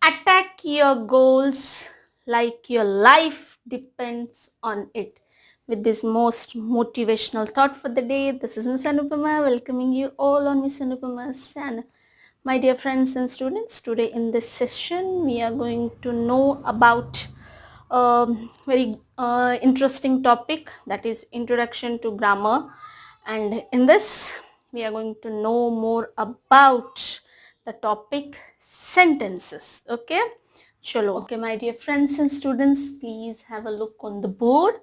Attack your goals like your life depends on it. With this most motivational thought for the day, this is Miss Anupama welcoming you all on Miss Anupama's channel. My dear friends and students, today in this session we are going to know about a very interesting topic, that is Introduction to Grammar, and in this we are going to know more about the topic sentences. Okay, chalo. Okay, my dear friends and students, please have a look on the board.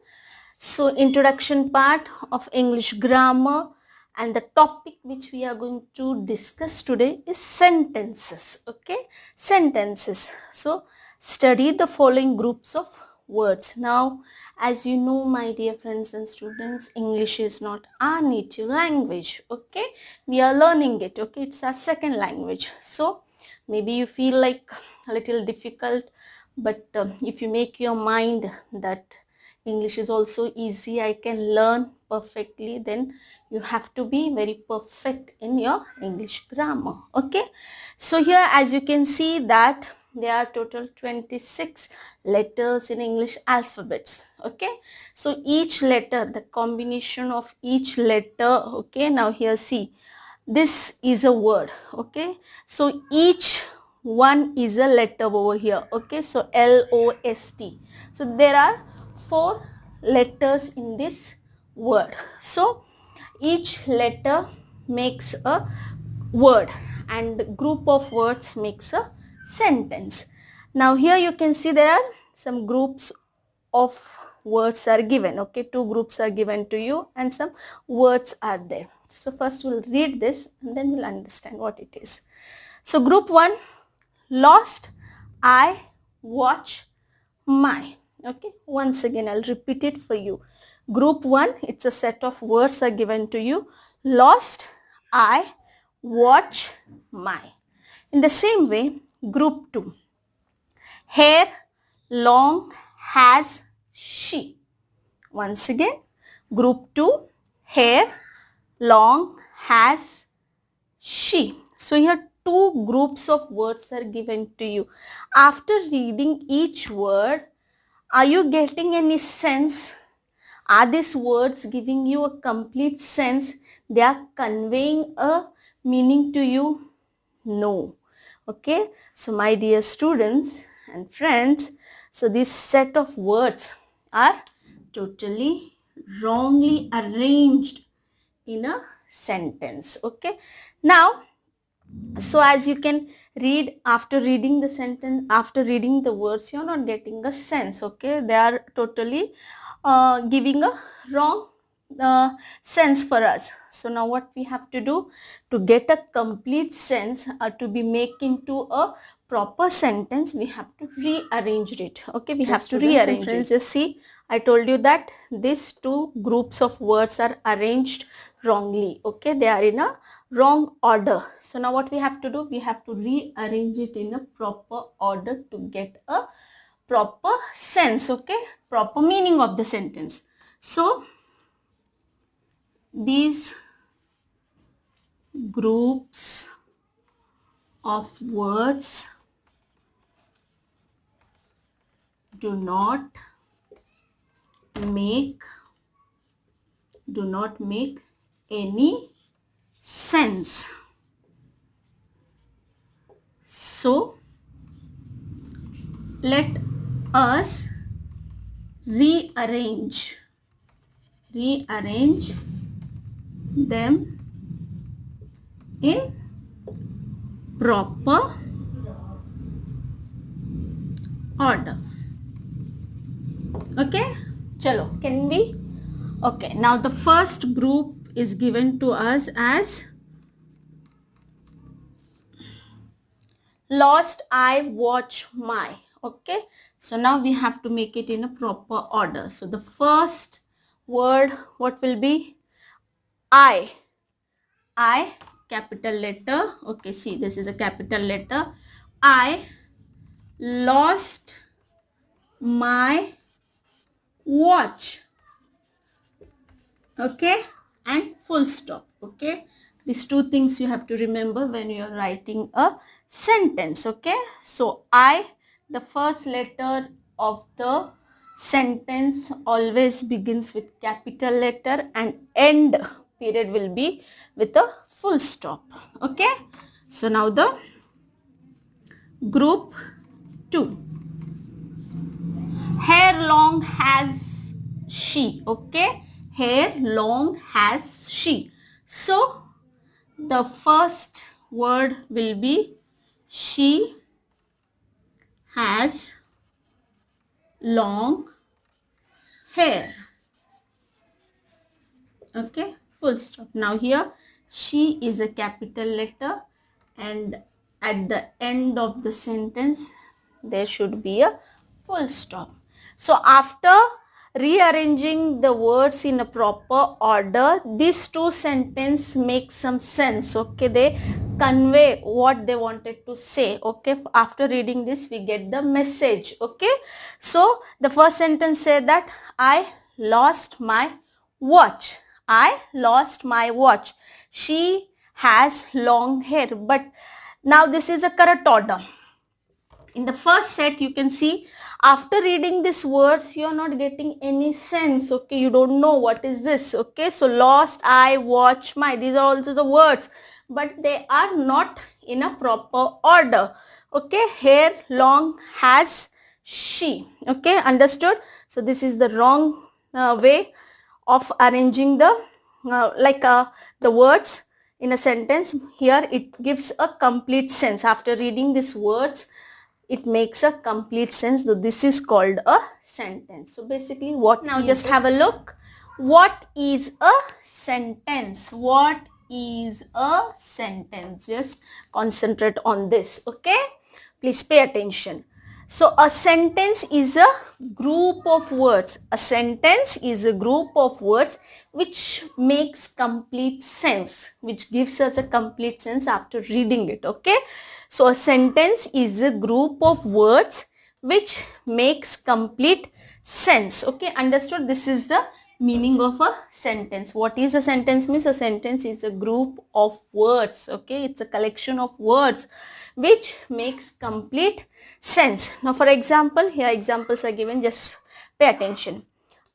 So introduction part of English grammar, and the topic which we are going to discuss today is sentences. Okay, sentences. So study the following groups of words. Now, as you know, my dear friends and students, English is not our native language. Okay, we are learning it. Okay, it's our second language. So maybe you feel like a little difficult, but if you make your mind that English is also easy, I can learn perfectly, then you have to be very perfect in your English grammar. Okay, so here as you can see that there are total 26 letters in English alphabets. Okay, so each letter, the combination of each letter, okay, now here see, this is a word. Okay, so each one is a letter over here. Okay, so L-O-S-T. So there are 4 letters in this word. So each letter makes a word, and group of words makes a sentence. Now here you can see there are some groups of words are given. Okay, 2 groups are given to you and some words are there. So first we'll read this and then we'll understand what it is. So group 1, lost, I, watch, my. Okay, once again I'll repeat it for you. Group 1, it's a set of words are given to you. Lost, I, watch, my. In the same way, group 2, hair, long, has, she. Once again, group 2, hair, long, has, she. So here 2 groups of words are given to you. After reading each word, are you getting any sense? Are these words giving you a complete sense? They are conveying a meaning to you? No. Okay. So my dear students and friends, so this set of words are totally wrongly arranged in a sentence. Okay. Now, so as you can read, after reading the sentence, after reading the words, you're not getting a sense. Okay, they are totally giving a wrong sense for us. So now what we have to do to get a complete sense, to be make into a proper sentence, we have to rearrange it. Okay, we have to rearrange it. Just see, I told you that these 2 groups of words are arranged wrongly. Okay, they are in a wrong order. So now what we have to do, we have to rearrange it in a proper order to get a proper sense. Okay, proper meaning of the sentence. So these groups of words do not make any sense. So let us rearrange them in proper order. Okay, chalo, can we? Okay, now the first group is given to us as lost, I, watch, my. Okay, so now we have to make it in a proper order. So the first word, what will be? I, capital letter. Okay, see, this is a capital letter. I lost my watch. Okay, and full stop. Okay, these 2 things you have to remember when you are writing a sentence. Okay, so I, the first letter of the sentence always begins with capital letter and end period will be with a full stop. Okay, so now the group 2. Hair long has she. Okay, hair long has she. So the first word will be she has long hair. Okay, full stop. Now here she is a capital letter and at the end of the sentence there should be a full stop. So after rearranging the words in a proper order, these two sentences make some sense. Okay, they convey what they wanted to say. Okay, after reading this we get the message. Okay, so the first sentence said that I lost my watch. I lost my watch. She has long hair. But now this is a correct order. In the first set, you can see after reading these words, you are not getting any sense. Okay, you don't know what is this. Okay, so lost, I, watch, my. These are also the words, but they are not in a proper order. Okay, hair long has she. Okay, understood? So this is the wrong way of arranging the the words in a sentence. Here it gives a complete sense. After reading these words, it makes a complete sense. So this is called a sentence. So basically what now, just have a look. What is a sentence? What is a sentence? Just concentrate on this. Okay, please pay attention. So a sentence is a group of words. A sentence is a group of words which makes complete sense, which gives us a complete sense after reading it. Okay, so a sentence is a group of words which makes complete sense. Okay, understood? This is the meaning of a sentence. What is a sentence? Means a sentence is a group of words. Okay, it's a collection of words which makes complete sense. Now for example, here examples are given, just pay attention.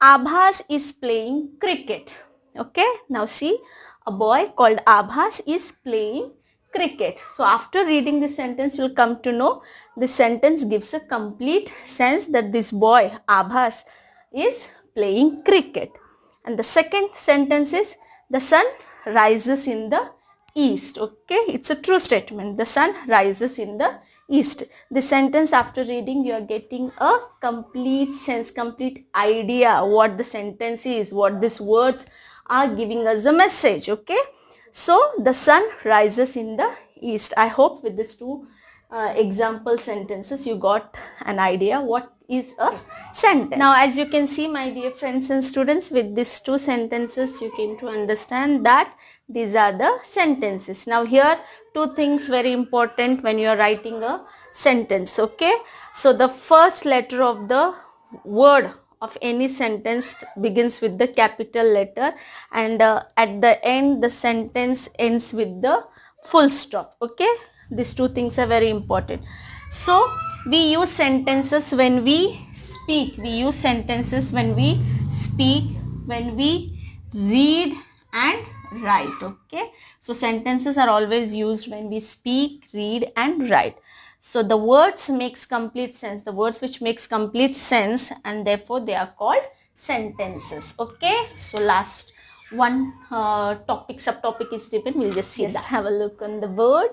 Abhas is playing cricket. Okay, now see, a boy called Abhas is playing cricket. So after reading this sentence, you will come to know this sentence gives a complete sense that this boy Abhas is playing cricket. And the second sentence is the sun rises in the east. Okay, it's a true statement. The sun rises in the east. The sentence, after reading, you are getting a complete sense, complete idea what the sentence is, what these words are giving us a message. Okay, so the sun rises in the east. I hope with these two example sentences you got an idea what is a sentence. Now as you can see, my dear friends and students, with these two sentences you came to understand that these are the sentences. Now here two things very important when you are writing a sentence. Okay, so the first letter of the word of any sentence begins with the capital letter and at the end the sentence ends with the full stop. Okay, these two things are very important. So we use sentences when we speak. We use sentences when we speak, when we read and write. Okay, so sentences are always used when we speak, read and write. So the words makes complete sense, the words which makes complete sense, and therefore they are called sentences. Okay, so last one subtopic is given. We'll just see that. Have a look on the word.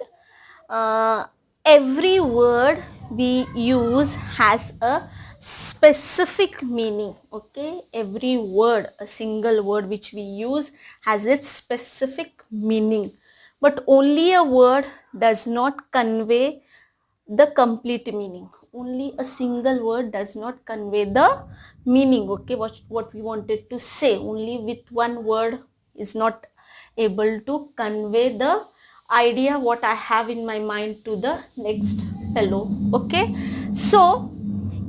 Every word we use has a specific meaning. Okay, every word, a single word which we use has its specific meaning, but only a word does not convey the complete meaning. Only a single word does not convey the meaning. Okay, what we wanted to say, only with one word is not able to convey the idea what I have in my mind to the next fellow. Okay, so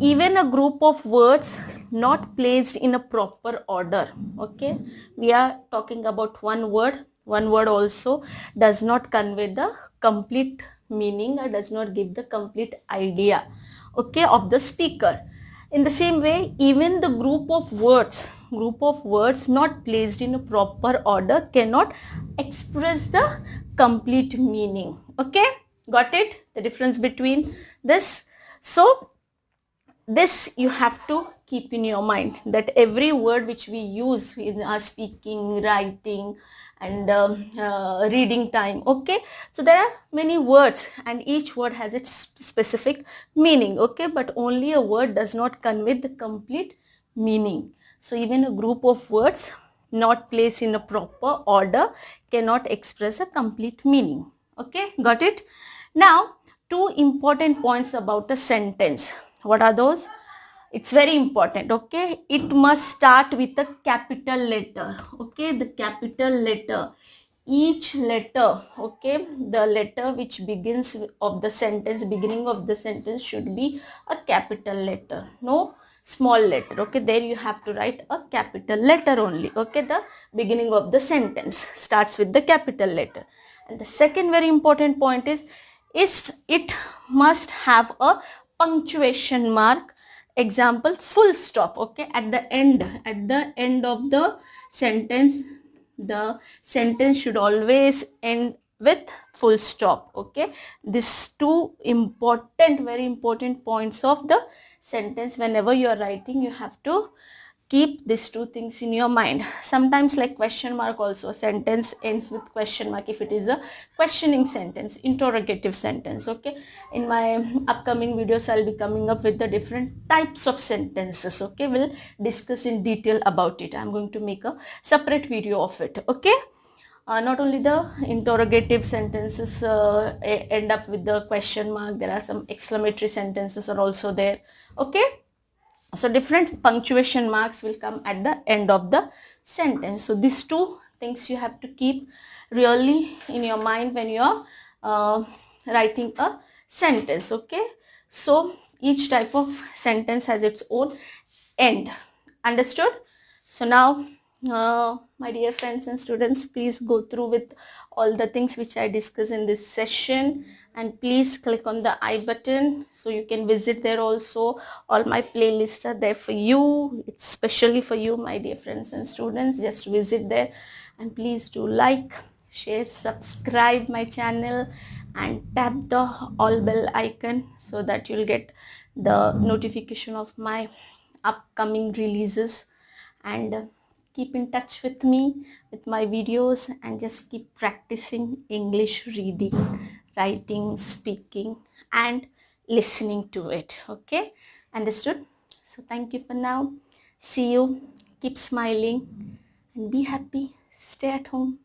even a group of words not placed in a proper order. Okay, we are talking about one word also does not convey the complete meaning or does not give the complete idea, okay, of the speaker. In the same way, even the group of words not placed in a proper order cannot express the complete meaning. Okay, got it? The difference between this. So this you have to keep in your mind, that every word which we use in our speaking, writing, and reading time, okay, so there are many words and each word has its specific meaning, okay, but only a word does not convey the complete meaning. So even a group of words not placed in a proper order cannot express a complete meaning. Okay, got it? Now, two important points about a sentence. What are those? It's very important, okay? It must start with a capital letter, okay? The capital letter. Each letter, okay? The letter which begins of the sentence, beginning of the sentence should be a capital letter. No small letter, okay? There you have to write a capital letter only, okay? The beginning of the sentence starts with the capital letter. And the second very important point is it must have a punctuation mark, example full stop, okay, at the end of the sentence. The sentence should always end with full stop, okay. These two important, very important points of the sentence, whenever you are writing, you have to keep these two things in your mind. Sometimes, like question mark also, sentence ends with question mark if it is a questioning sentence, interrogative sentence, okay. In my upcoming videos, I'll be coming up with the different types of sentences, okay. We'll discuss in detail about it. I'm going to make a separate video of it, okay. Not only the interrogative sentences end up with the question mark, there are some exclamatory sentences are also there, okay. So different punctuation marks will come at the end of the sentence. So these two things you have to keep really in your mind when you are writing a sentence, okay. So each type of sentence has its own end. Understood? So now, my dear friends and students, please go through with all the things which I discuss in this session, and please click on the I button so you can visit there also. All my playlists are there for you. It's specially for you, my dear friends and students. Just visit there, and please do like, share, subscribe my channel, and tap the all bell icon so that you'll get the notification of my upcoming releases. And keep in touch with me with my videos, and just keep practicing English reading, writing, speaking, and listening to it. Okay, understood? So thank you for now. See you. Keep smiling and be happy. Stay at home.